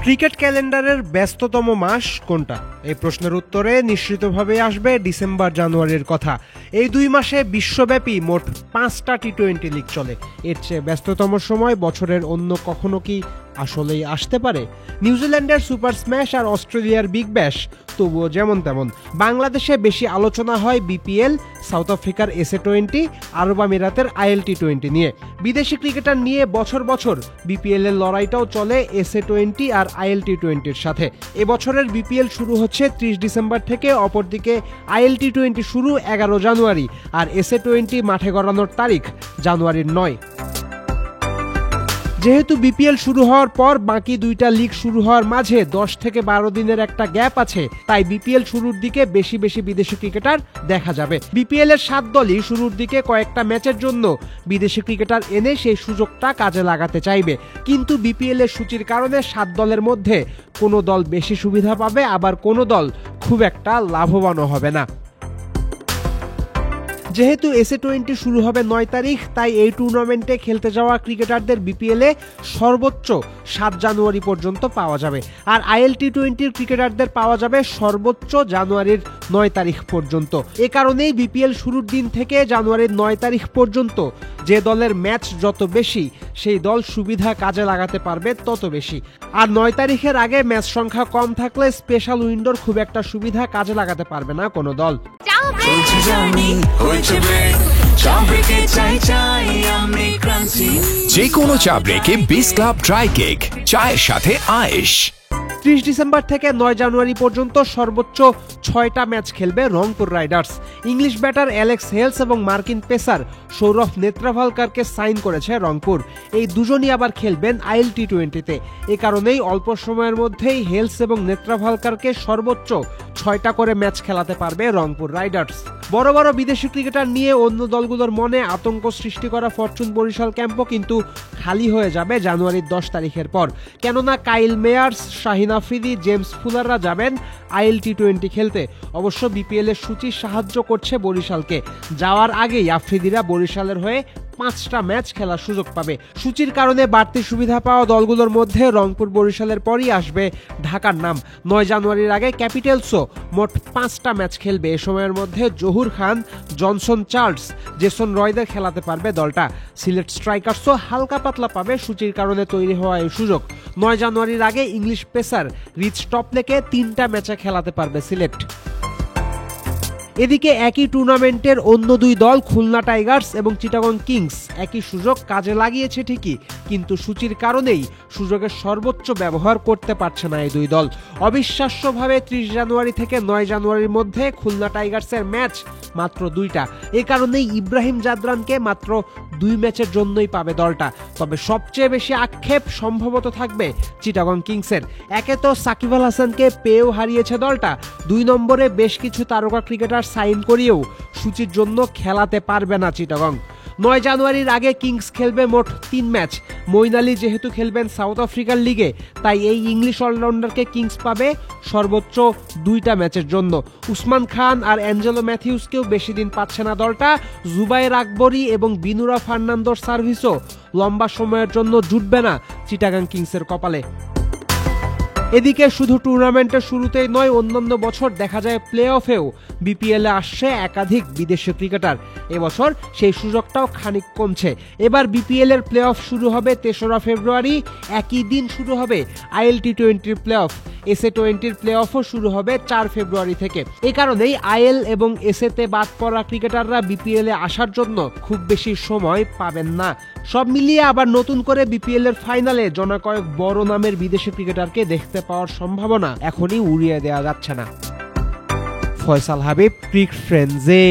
Cricket ক্যালেন্ডারের ব্যস্ততম মাস কোনটা? এই প্রশ্নের উত্তরে নিশ্চিতভাবে আসবে ডিসেম্বর জানুয়ারির কথা। এই 2 মাসে বিশ্বব্যাপী মোট 5টা টি-20 লিগ চলে। এর চেয়ে ব্যস্ততম সময় বছরের অন্য কখনো কি আসলেই আসতে পারে? নিউজিল্যান্ডের সুপার স্ম্যাশ আর অস্ট্রেলিয়ার বিগ ব্যাশ তবুও যেমন তেমন। বাংলাদেশে বেশি আলোচনা হয় বিপিএল, সাউথ আফ্রিকার এসএ-20, আরব আমিরাতের আইএল টি-20 নিয়ে। বিদেশি ক্রিকেটার নিয়ে বছর বছর বিপিএল এর লড়াইটাও চলে এসএ-20 আর আইএল টি-20-র সাথে। এবছরের বিপিএল শুরু হচ্ছে 30 ডিসেম্বর থেকে, অপরদিকে আইএল টি-20 শুরু 11 জানুয়ারি আর এসএ-20 মাঠে গড়ানোর তারিখ জানুয়ারির 9। যেহেতু বিপিএল শুরু হওয়ার পর বাকি 2টা লিগ শুরু হওয়ার মাঝে 10 থেকে 12 দিনের একটা গ্যাপ আছে, তাই বিপিএল শুরুর দিকে বেশি বিদেশি ক্রিকেটার দেখা যাবে। বিপিএল এর 7 দলই শুরুর দিকে কয়েকটা ম্যাচের জন্য বিদেশি ক্রিকেটার এনে সেই সুযোগটা কাজে লাগাতে চাইবে। কিন্তু বিপিএল এর সূচির কারণে 7 দলের মধ্যে কোনো দল বেশি সুবিধা পাবে, আবার কোনো দল খুব একটা লাভবানও হবে না। যেহেতু এসএ-20 শুরু হবে 9 তারিখ, তাই এই টুর্নামেন্টে খেলতে যাওয়া ক্রিকেটারদের বিপিএল এ সর্বোচ্চ 7 জানুয়ারি পর্যন্ত পাওয়া যাবে, আর আইএল টি-20 ক্রিকেটারদের পাওয়া যাবে সর্বোচ্চ জানুয়ারির 9 তারিখ পর্যন্ত। এ কারণেই বিপিএল শুরুর দিন থেকে জানুয়ারির 9 তারিখ পর্যন্ত যে দলের ম্যাচ যত বেশি, সেই দল সুবিধা কাজে লাগাতে পারবে তত বেশি। আর 9 তারিখের আগে ম্যাচ সংখ্যা কম থাকলে স্পেশাল উইন্ডোর খুব একটা সুবিধা কাজে লাগাতে পারবে না কোনো দল। যে কোনো চা ব্রেকে বিস ক্লাব ড্রাই কেক, চায়ের সাথে আয়েশ। 30 ডিসেম্বর থেকে 9 জানুয়ারি পর্যন্ত সর্বোচ্চ 6টা ম্যাচ খেলবে Rangpur Riders. English batter Alex Hales এবং মার্কিন পেসার সৌরভ নেত্রাভালকারকে সাইন করেছে রংপুর। এই দুজনই আবার খেলবেন আইএল টি-20-তে। এ কারণেই অল্প সময়ের মধ্যেই হেলস এবং নেত্রাভালকারকে সর্বোচ্চ 6টা করে ম্যাচ খেলাতে পারবে রংপুর রাইডার্স। বড় বড় বিদেশি ক্রিকেটার নিয়ে অন্য দলগুলোর মনে আতঙ্ক সৃষ্টি করা ফরচুন বরিশাল ক্যাম্পও কিন্তু খালি হয়ে যাবে জানুয়ারির 10 তারিখের পর। কেননা Kyle Mayers, Shaheen Afridi, James ফুলাররা যাবেন আইএল টি-20 খেলতে। অবশ্য বিপিএল এর সূচি সাহায্য করছে বরিশালকে। যাওয়ার আগেই আফ্রিদিরা বরিশালের হয়ে 5টা ম্যাচ খেলার সুযোগ পাবে। সূচির কারণে বাড়তি সুবিধা পাওয়া দলগুলোর মধ্যে রংপুর বরিশালের পরই আসবে ঢাকার নাম। 9 জানুয়ারির আগে ক্যাপিটালসও মোট 5টা ম্যাচ খেলবে। এ সময়ের মধ্যে জহুর খান, জনসন চার্লস, জেসন রয়দের খেলাতে পারবে দলটা। সিলেট স্ট্রাইকার্সও হালকা পাতলা পাবে সূচির কারণে তৈরি হওয়া এই সুযোগ। 9 জানুয়ারির আগে ইংলিশ পেসার রিচ টপলেকে 3টা ম্যাচে খেলাতে পারবে সিলেট। এদিকে একই টুর্নামেন্টের অন্য 2 দল খুলনা টাইগার্স এবং চিটাগং কিংস একই সুযোগ কাজে লাগিয়েছে ঠিকই, কিন্তু সূচির কারণেই সুযোগের সর্বোচ্চ ব্যবহার করতে পারছে না এই 2 দল। অবিশ্বাস্যভাবে 30 জানুয়ারি থেকে 9 জানুয়ারির মধ্যে খুলনা টাইগার্সের ম্যাচ মাত্র 2টা। এ কারণেই ইব্রাহিম জাদরানকে মাত্র 2 ম্যাচের জন্যই পাবে দলটা। তবে সবচেয়ে বেশি আক্ষেপ সম্ভবত থাকবে চিটাগং কিংসের। একে তো সাকিব আল হাসানকে পেয়েও হারিয়েছে দলটা, 2 নম্বরে বেশ কিছু তারকা ক্রিকেটার সাইন করিয়েও সূচির জন্য খেলাতে পারবে না চিটাগং। 9 জানুয়ারির আগে কিংস খেলবে মোট 3 ম্যাচ। মঈন আলী যেহেতু খেলবেন সাউথ আফ্রিকার লিগে, তাই এই ইংলিশ অলরাউন্ডারকে কিংস পাবে সর্বোচ্চ 2টা ম্যাচের জন্য। উসমান খান আর অ্যাঞ্জেলো ম্যাথিউসকেও বেশি দিন পাচ্ছে না দলটা। জুবায়ের আকবরী এবং বিনুরা ফার্নান্দোর সার্ভিসও লম্বা সময়ের জন্য জুটবে না চিটাগাং কিংসের কপালে। এদিকে শুধু টুর্নামেন্টের শুরুতেই নয়, অন্যান্য বছর দেখা যায় প্লে অফেও বিপিএল এ আসছে একাধিক বিদেশি ক্রিকেটার। এবছর সেই সুযোগটাও খানিক কমছে। এবার বিপিএল এর প্লে অফ শুরু হবে 3রা ফেব্রুয়ারি। একই দিন শুরু হবে আইএল টি-20 প্লে অফ। এসএ-20 প্লে অফও শুরু হবে 4 ফেব্রুয়ারি থেকে। এই কারণেই আইএল এবং এসএতে বাদ পড়া ক্রিকেটাররা বিপিএল এ আসার জন্য খুব বেশি সময় পাবেন না। সব মিলিয়ে আবার নতুন করে বিপিএল এর ফাইনালে জনা কয়েক বড় নামের বিদেশি ক্রিকেটারকে দেখতে পাওয়ার সম্ভাবনা এখনই উড়িয়ে দেওয়া যাচ্ছে না। ফয়সাল হাবিব, ক্রিক ফ্রেন্ডজে।